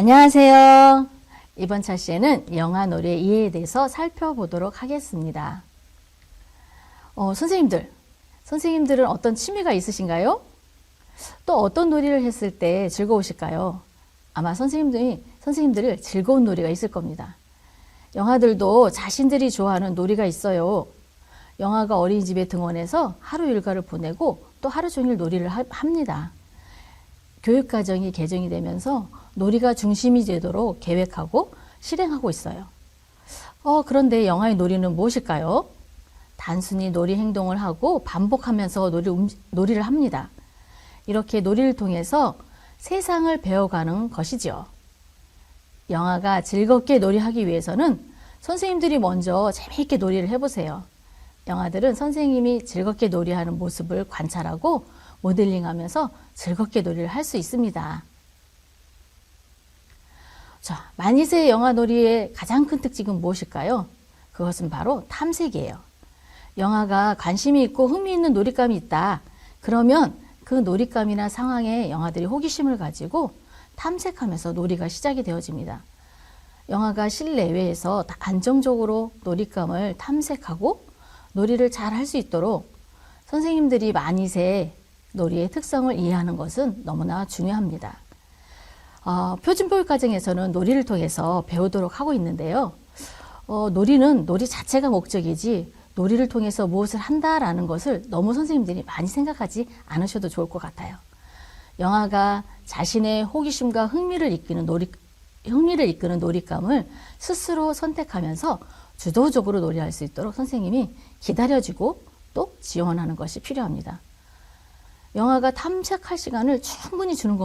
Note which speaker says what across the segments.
Speaker 1: 안녕하세요. 이번 차시에는 영화놀이의 이해에 대해서 살펴보도록 하겠습니다. 선생님들은 어떤 취미가 있으신가요? 또 어떤 놀이를 했을 때 즐거우실까요? 아마 선생님들을 즐거운 놀이가 있을 겁니다. 영아들도 자신들이 좋아하는 놀이가 있어요. 영아가 어린이집에 등원해서 하루 일과를 보내고 또 하루 종일 놀이를 합니다. 교육과정이 개정이 되면서 놀이가 중심이 되도록 계획하고 실행하고 있어요. 그런데 영아의 놀이는 무엇일까요? 단순히 놀이 행동을 하고 반복하면서 놀이를 합니다. 이렇게 놀이를 통해서 세상을 배워가는 것이죠. 영아가 즐겁게 놀이하기 위해서는 선생님들이 먼저 재미있게 놀이를 해보세요. 영아들은 선생님이 즐겁게 놀이하는 모습을 관찰하고 모델링하면서 즐겁게 놀이를 할 수 있습니다. 자, 만이세 영아놀이의 가장 큰 특징은 무엇일까요? 그것은 바로 탐색이에요. 영아가 관심이 있고 흥미있는 놀잇감이 있다. 그러면 그 놀잇감이나 상황에 영아들이 호기심을 가지고 탐색하면서 놀이가 시작이 되어집니다. 영아가 실내외에서 안정적으로 놀잇감을 탐색하고 놀이를 잘 할 수 있도록 선생님들이 만이세 놀이의 특성을 이해하는 것은 너무나 중요합니다. 표준교육 과정에서는 놀이를 통해서 배우도록 하고 있는데요. 놀이는 놀이 자체가 목적이지 놀이를 통해서 무엇을 한다라는 것을 너무 선생님들이 많이 생각하지 않으셔도 좋을 것 같아요. 영아가 자신의 호기심과 흥미를 이끄는 놀잇감을 스스로 선택하면서 주도적으로 놀이할 수 있도록 선생님이 기다려주고 또 지원하는 것이 필요합니다. 영아가 탐색할 시간을 충분히 주는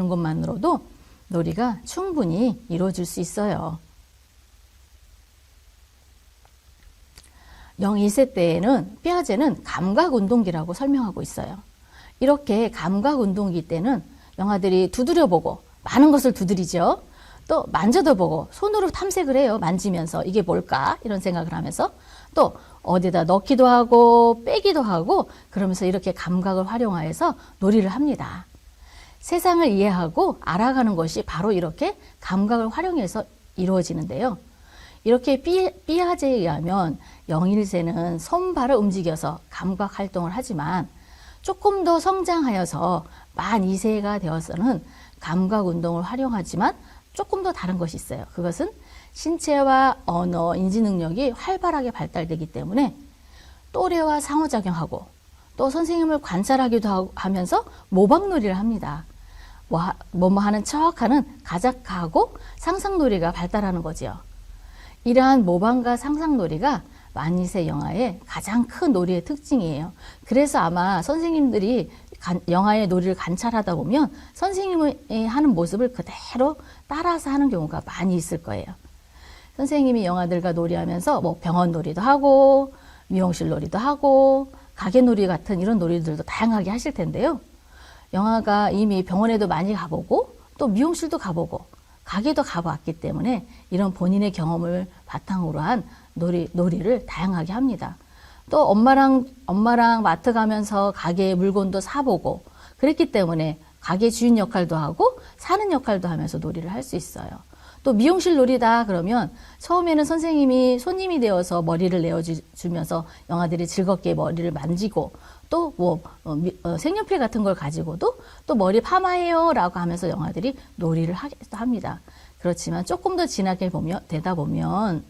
Speaker 1: 것만으로도 놀이가 충분히 이루어질 수 있어요. 0~2세 때에는 피아제는 감각운동기라고 설명하고 있어요. 이렇게 감각운동기 때는 영아들이 두드려보고 많은 것을 두드리죠. 또 만져도 보고 손으로 탐색을 해요. 만지면서 이게 뭘까? 이런 생각을 하면서 또 어디다 넣기도 하고 빼기도 하고 그러면서 이렇게 감각을 활용하여서 놀이를 합니다. 세상을 이해하고 알아가는 것이 바로 이렇게 감각을 활용해서 이루어지는데요. 이렇게 피아제에 의하면 0~1세는 손발을 움직여서 감각 활동을 하지만 조금 더 성장하여서 만 2세가 되어서는 감각 운동을 활용하지만 조금 더 다른 것이 있어요. 그것은 신체와 언어, 인지 능력이 활발하게 발달되기 때문에 또래와 상호작용하고 또 선생님을 관찰하기도 하면서 모방놀이를 합니다. 뭐뭐 하는 척하는 가작하고 상상놀이가 발달하는 거지요. 이러한 모방과 상상놀이가 만 2세 영아의 가장 큰 놀이의 특징이에요. 그래서 아마 선생님들이 영아의 놀이를 관찰하다 보면 선생님이 하는 모습을 그대로 따라서 하는 경우가 많이 있을 거예요. 선생님이 영아들과 놀이하면서 병원 놀이도 하고 미용실 놀이도 하고 가게 놀이 같은 이런 놀이들도 다양하게 하실 텐데요. 영아가 이미 병원에도 많이 가보고 또 미용실도 가보고 가게도 가봤기 때문에 이런 본인의 경험을 바탕으로 한 놀이를 다양하게 합니다. 또 엄마랑 마트 가면서 가게에 물건도 사보고 그랬기 때문에 가게 주인 역할도 하고 사는 역할도 하면서 놀이를 할 수 있어요. 또 미용실 놀이다 그러면 처음에는 선생님이 손님이 되어서 머리를 내어주면서 영아들이 즐겁게 머리를 만지고 또 색연필 같은 걸 가지고도 또 머리 파마해요 라고 하면서 영아들이 놀이를 하기도 합니다. 그렇지만 조금 더 지나게 되다 보면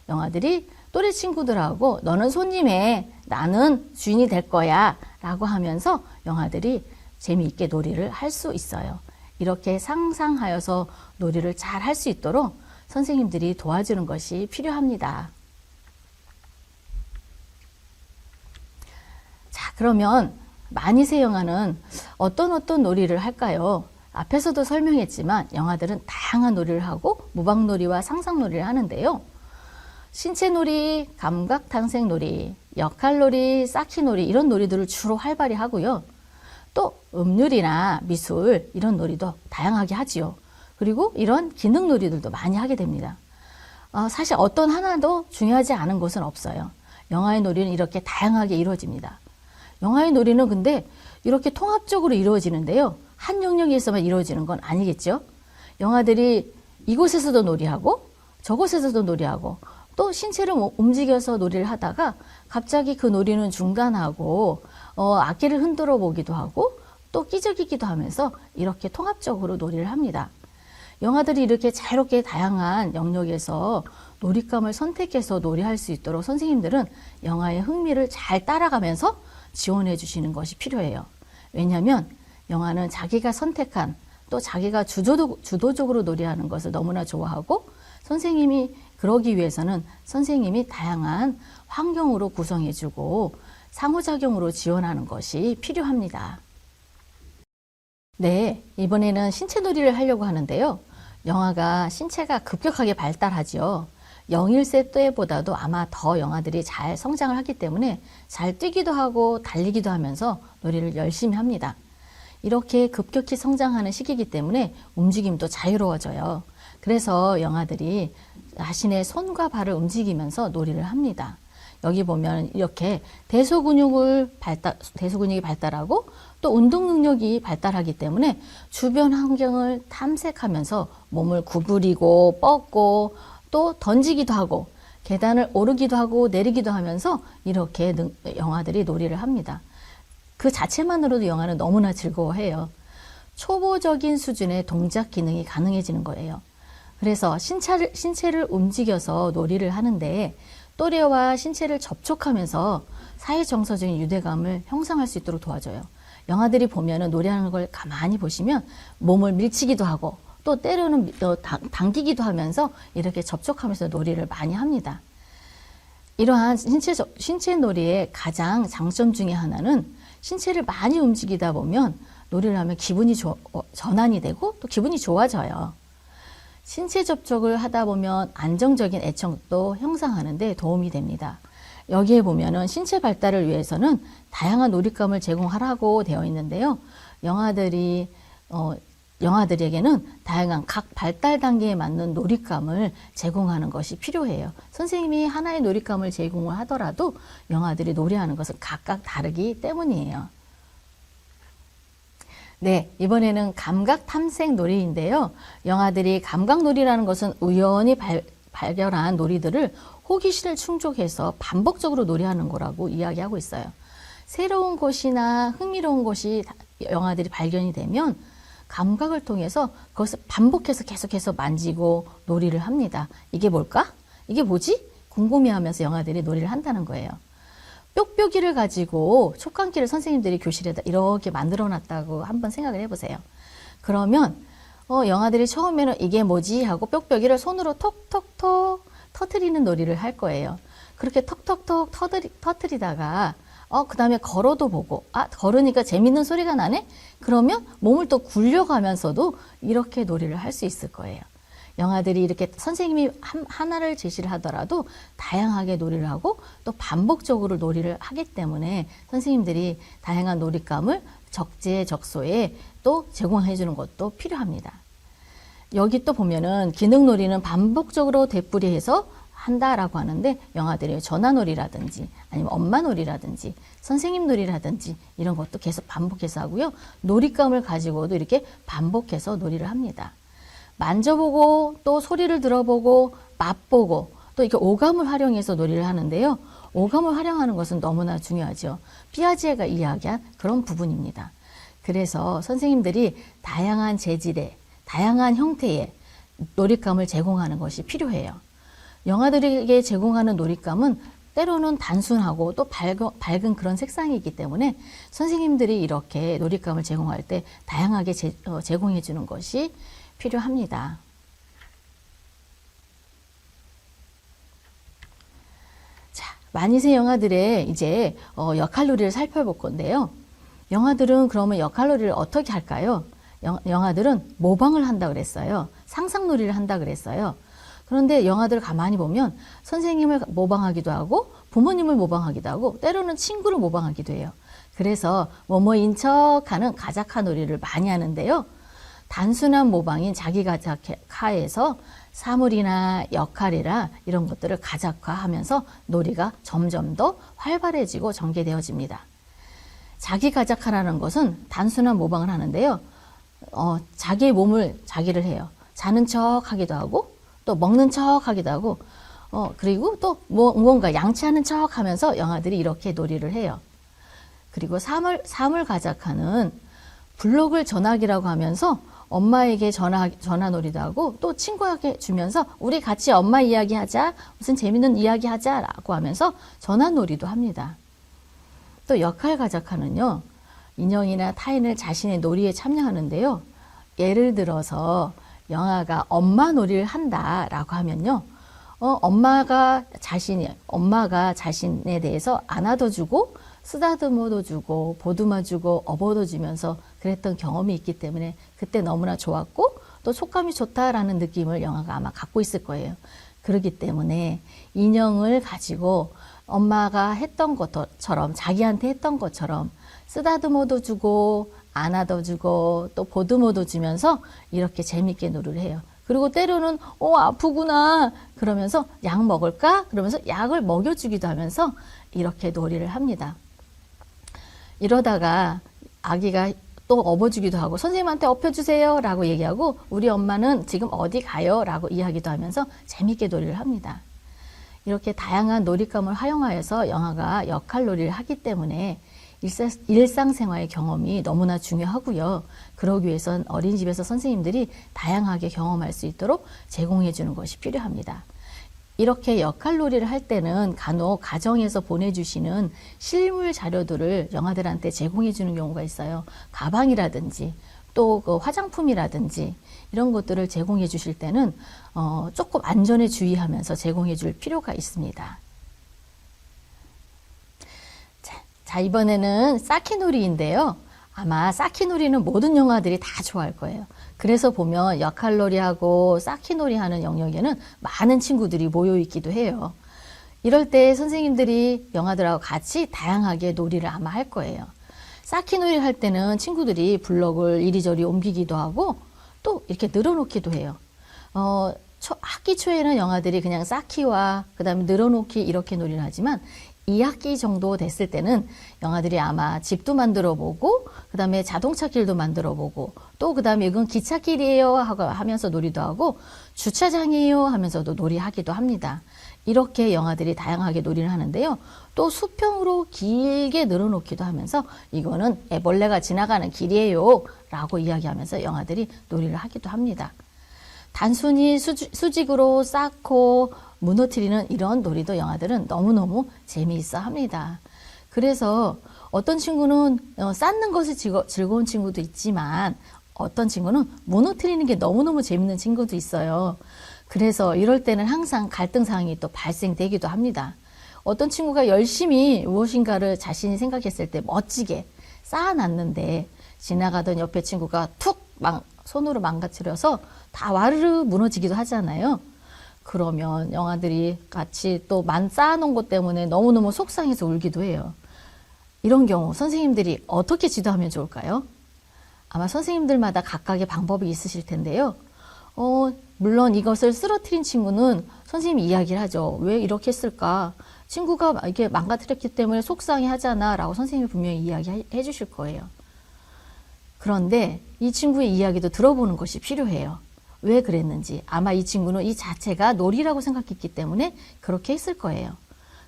Speaker 1: 영아들이 또래 친구들하고 너는 손님에 나는 주인이 될 거야 라고 하면서 영아들이 재미있게 놀이를 할 수 있어요. 이렇게 상상하여서 놀이를 잘 할 수 있도록 선생님들이 도와주는 것이 필요합니다. 자, 그러면 만 2세 영아는 어떤 놀이를 할까요? 앞에서도 설명했지만 영아들은 다양한 놀이를 하고 모방놀이와 상상놀이를 하는데요. 신체놀이, 감각탕색놀이, 역할놀이, 쌓기놀이 이런 놀이들을 주로 활발히 하고요. 또 음률이나 미술 이런 놀이도 다양하게 하지요. 그리고 이런 기능놀이들도 많이 하게 됩니다. 사실 어떤 하나도 중요하지 않은 것은 없어요. 영아의 놀이는 이렇게 다양하게 이루어집니다. 영아의 놀이는 근데 이렇게 통합적으로 이루어지는데요. 한 영역에서만 이루어지는 건 아니겠죠. 영화들이 이곳에서도 놀이하고 저곳에서도 놀이하고 또 신체를 움직여서 놀이를 하다가 갑자기 그 놀이는 중단하고 악기를 흔들어 보기도 하고 또 끼적이기도 하면서 이렇게 통합적으로 놀이를 합니다. 영화들이 이렇게 자유롭게 다양한 영역에서 놀잇감을 선택해서 놀이할 수 있도록 선생님들은 영화의 흥미를 잘 따라가면서 지원해 주시는 것이 필요해요. 왜냐하면 영화는 자기가 선택한 또 자기가 주도적으로 놀이하는 것을 너무나 좋아하고 선생님이 그러기 위해서는 선생님이 다양한 환경으로 구성해 주고 상호작용으로 지원하는 것이 필요합니다. 네, 이번에는 신체 놀이를 하려고 하는데요. 영화가 신체가 급격하게 발달하죠. 0~1세 때보다도 아마 더 영아들이 잘 성장을 하기 때문에 잘 뛰기도 하고 달리기도 하면서 놀이를 열심히 합니다. 이렇게 급격히 성장하는 시기이기 때문에 움직임도 자유로워져요. 그래서 영아들이 자신의 손과 발을 움직이면서 놀이를 합니다. 여기 보면 이렇게 대소근육이 발달하고 또 운동 능력이 발달하기 때문에 주변 환경을 탐색하면서 몸을 구부리고 뻗고 또 던지기도 하고 계단을 오르기도 하고 내리기도 하면서 이렇게 영아들이 놀이를 합니다. 그 자체만으로도 영아는 너무나 즐거워해요. 초보적인 수준의 동작 기능이 가능해지는 거예요. 그래서 신체를 움직여서 놀이를 하는데 또래와 신체를 접촉하면서 사회정서적인 유대감을 형성할 수 있도록 도와줘요. 영아들이 보면은 놀이하는 걸 가만히 보시면 몸을 밀치기도 하고 또 때로는 당기기도 하면서 이렇게 접촉하면서 놀이를 많이 합니다. 이러한 신체 놀이의 가장 장점 중에 하나는 신체를 많이 움직이다 보면 놀이를 하면 기분이 전환이 되고 또 기분이 좋아져요. 신체 접촉을 하다 보면 안정적인 애착도 형성하는 데 도움이 됩니다. 여기에 보면은 신체 발달을 위해서는 다양한 놀잇감을 제공하라고 되어 있는데요. 영아들에게는 다양한 각 발달 단계에 맞는 놀잇감을 제공하는 것이 필요해요. 선생님이 하나의 놀잇감을 제공을 하더라도 영아들이 놀이하는 것은 각각 다르기 때문이에요. 네, 이번에는 감각 탐색 놀이인데요. 영아들이 감각 놀이라는 것은 우연히 발견한 놀이들을 호기심을 충족해서 반복적으로 놀이하는 거라고 이야기하고 있어요. 새로운 것이나 흥미로운 것이 영아들이 발견이 되면 감각을 통해서 그것을 반복해서 계속해서 만지고 놀이를 합니다. 이게 뭘까? 이게 뭐지? 궁금해하면서 영아들이 놀이를 한다는 거예요. 뾱뾱이를 가지고 촉감기를 선생님들이 교실에다 이렇게 만들어 놨다고 한번 생각을 해보세요. 그러면 영아들이 처음에는 이게 뭐지? 하고 뾱뾱이를 손으로 톡톡톡 터트리는 놀이를 할 거예요. 그렇게 톡톡톡 터트리다가 그 다음에 걸어도 보고 걸으니까 재밌는 소리가 나네? 그러면 몸을 또 굴려가면서도 이렇게 놀이를 할 수 있을 거예요. 영아들이 이렇게 선생님이 하나를 제시를 하더라도 다양하게 놀이를 하고 또 반복적으로 놀이를 하기 때문에 선생님들이 다양한 놀잇감을 적재적소에 또 제공해 주는 것도 필요합니다. 여기 또 보면은 기능놀이는 반복적으로 되풀이해서 한다라고 하는데 영아들이 전화놀이라든지 아니면 엄마놀이라든지 선생님놀이라든지 이런 것도 계속 반복해서 하고요. 놀잇감을 가지고도 이렇게 반복해서 놀이를 합니다. 만져보고 또 소리를 들어보고 맛보고 또 이렇게 오감을 활용해서 놀이를 하는데요. 오감을 활용하는 것은 너무나 중요하죠. 피아제가 이야기한 그런 부분입니다. 그래서 선생님들이 다양한 재질의 다양한 형태의 놀잇감을 제공하는 것이 필요해요. 영아들에게 제공하는 놀잇감은 때로는 단순하고 또 밝은 그런 색상이기 때문에 선생님들이 이렇게 놀잇감을 제공할 때 다양하게 제공해 주는 것이 필요합니다. 자, 만이세 영아들의 이제 역할놀이를 살펴볼 건데요. 영아들은 그러면 역할놀이를 어떻게 할까요? 영아들은 모방을 한다 그랬어요. 상상놀이를 한다 그랬어요. 그런데 영아들을 가만히 보면 선생님을 모방하기도 하고 부모님을 모방하기도 하고 때로는 친구를 모방하기도 해요. 그래서 뭐뭐인 척하는 가작화 놀이를 많이 하는데요. 단순한 모방인 자기 가작화에서 사물이나 역할이나 이런 것들을 가작화하면서 놀이가 점점 더 활발해지고 전개되어집니다. 자기 가작화라는 것은 단순한 모방을 하는데요. 자기의 몸을 자기를 해요. 자는 척 하기도 하고, 또 먹는 척 하기도 하고, 그리고 또 무언가 양치하는 척 하면서 영아들이 이렇게 놀이를 해요. 그리고 사물가작하는 블록을 전화기라고 하면서 엄마에게 전화놀이도 하고 또 친구에게 주면서 우리 같이 엄마 이야기하자, 무슨 재밌는 이야기하자라고 하면서 전화놀이도 합니다. 또 역할가작하는요, 인형이나 타인을 자신의 놀이에 참여하는데요. 예를 들어서 영아가 엄마 놀이를 한다라고 하면요. 엄마가 자신에 대해서 안아도 주고 쓰다듬어도 주고 보듬어 주고 업어도 주면서 그랬던 경험이 있기 때문에 그때 너무나 좋았고 또 촉감이 좋다라는 느낌을 영아가 아마 갖고 있을 거예요. 그렇기 때문에 인형을 가지고 엄마가 했던 것처럼 자기한테 했던 것처럼 쓰다듬어도 주고 안아도 주고 또 보듬어도 주면서 이렇게 재밌게 놀이를 해요. 그리고 때로는 아프구나 그러면서 약 먹을까? 그러면서 약을 먹여주기도 하면서 이렇게 놀이를 합니다. 이러다가 아기가 또 업어주기도 하고 선생님한테 업혀주세요 라고 얘기하고 우리 엄마는 지금 어디 가요? 라고 이야기도 하면서 재밌게 놀이를 합니다. 이렇게 다양한 놀잇감을 활용하여서 영아가 역할놀이를 하기 때문에 일상생활의 경험이 너무나 중요하고요. 그러기 위해선 어린이집에서 선생님들이 다양하게 경험할 수 있도록 제공해 주는 것이 필요합니다. 이렇게 역할놀이를 할 때는 간혹 가정에서 보내주시는 실물 자료들을 영아들한테 제공해 주는 경우가 있어요. 가방이라든지 또 그 화장품이라든지 이런 것들을 제공해 주실 때는 조금 안전에 주의하면서 제공해 줄 필요가 있습니다. 자, 이번에는 쌓기놀이인데요. 아마 쌓기놀이는 모든 영아들이 다 좋아할 거예요. 그래서 보면 역할놀이하고 쌓기놀이 하는 영역에는 많은 친구들이 모여 있기도 해요. 이럴 때 선생님들이 영아들하고 같이 다양하게 놀이를 아마 할 거예요. 쌓기놀이 할 때는 친구들이 블럭을 이리저리 옮기기도 하고 또 이렇게 늘어놓기도 해요. 학기 초에는 영아들이 그냥 쌓기와 그 다음에 늘어놓기 이렇게 놀이를 하지만 2학기 정도 됐을 때는 영아들이 아마 집도 만들어 보고 그 다음에 자동차 길도 만들어 보고 또 그 다음에 이건 기찻길이에요 하면서 놀이도 하고 주차장이에요 하면서도 놀이하기도 합니다. 이렇게 영아들이 다양하게 놀이를 하는데요. 또 수평으로 길게 늘어놓기도 하면서 이거는 애벌레가 지나가는 길이에요 라고 이야기하면서 영아들이 놀이를 하기도 합니다. 단순히 수직으로 쌓고 무너뜨리는 이런 놀이도 영아들은 너무너무 재미있어 합니다. 그래서 어떤 친구는 쌓는 것이 즐거운 친구도 있지만 어떤 친구는 무너뜨리는 게 너무너무 재밌는 친구도 있어요. 그래서 이럴 때는 항상 갈등 상황이 또 발생되기도 합니다. 어떤 친구가 열심히 무엇인가를 자신이 생각했을 때 멋지게 쌓아놨는데 지나가던 옆에 친구가 툭 손으로 망가뜨려서 다 와르르 무너지기도 하잖아요. 그러면 영아들이 같이 또 쌓아놓은 것 때문에 너무너무 속상해서 울기도 해요. 이런 경우 선생님들이 어떻게 지도하면 좋을까요? 아마 선생님들마다 각각의 방법이 있으실 텐데요. 물론 이것을 쓰러뜨린 친구는 선생님이 이야기를 하죠. 왜 이렇게 했을까? 친구가 이렇게 망가뜨렸기 때문에 속상해 하잖아 라고 선생님이 분명히 이야기해 주실 거예요. 그런데 이 친구의 이야기도 들어보는 것이 필요해요. 왜 그랬는지. 아마 이 친구는 이 자체가 놀이라고 생각했기 때문에 그렇게 했을 거예요.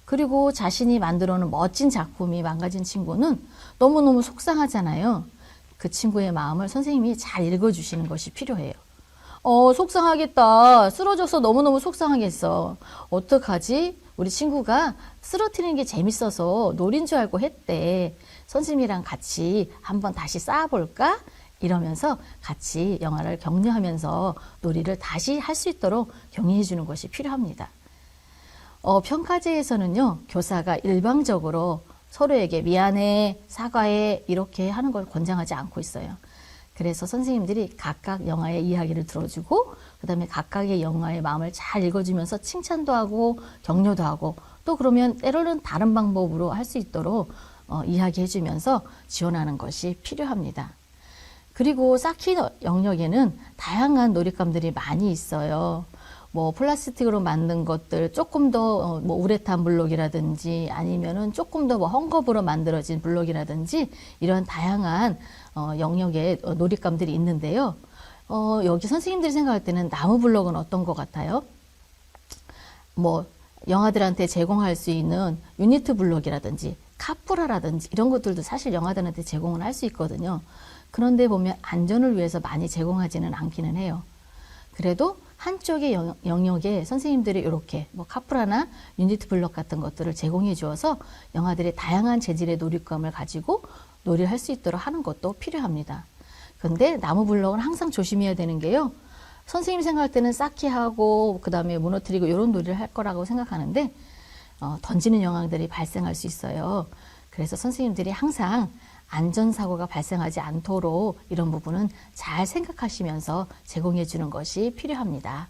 Speaker 1: 그리고 자신이 만들어 놓은 멋진 작품이 망가진 친구는 너무너무 속상하잖아요. 그 친구의 마음을 선생님이 잘 읽어주시는 것이 필요해요. 속상하겠다. 쓰러져서 너무너무 속상하겠어. 어떡하지? 우리 친구가 쓰러뜨리는 게 재밌어서 놀인 줄 알고 했대. 선생님이랑 같이 한번 다시 쌓아볼까? 이러면서 같이 영아를 격려하면서 놀이를 다시 할 수 있도록 격려해 주는 것이 필요합니다. 평가제에서는요, 교사가 일방적으로 서로에게 미안해, 사과해 이렇게 하는 걸 권장하지 않고 있어요. 그래서 선생님들이 각각 영아의 이야기를 들어주고 그 다음에 각각의 영아의 마음을 잘 읽어주면서 칭찬도 하고 격려도 하고 또 그러면 때로는 다른 방법으로 할 수 있도록 이야기해주면서 지원하는 것이 필요합니다. 그리고 쌓기 영역에는 다양한 놀잇감들이 많이 있어요. 플라스틱으로 만든 것들 조금 더 우레탄 블록이라든지 아니면은 조금 더 헝겊으로 만들어진 블록이라든지 이런 다양한 영역의 놀잇감들이 있는데요. 여기 선생님들이 생각할 때는 나무 블럭은 어떤 것 같아요? 뭐 영아들한테 제공할 수 있는 유니트 블럭이라든지 카프라라든지 이런 것들도 사실 영아들한테 제공을 할 수 있거든요. 그런데 보면 안전을 위해서 많이 제공하지는 않기는 해요. 그래도 한쪽의 영역에 선생님들이 이렇게 뭐 카프라나 유니트 블럭 같은 것들을 제공해 주어서 영아들이 다양한 재질의 놀이감을 가지고 놀이를 할 수 있도록 하는 것도 필요합니다. 근데 나무 블럭은 항상 조심해야 되는 게요. 선생님 생각할 때는 쌓기하고 그 다음에 무너뜨리고 이런 놀이를 할 거라고 생각하는데 던지는 영향들이 발생할 수 있어요. 그래서 선생님들이 항상 안전사고가 발생하지 않도록 이런 부분은 잘 생각하시면서 제공해 주는 것이 필요합니다.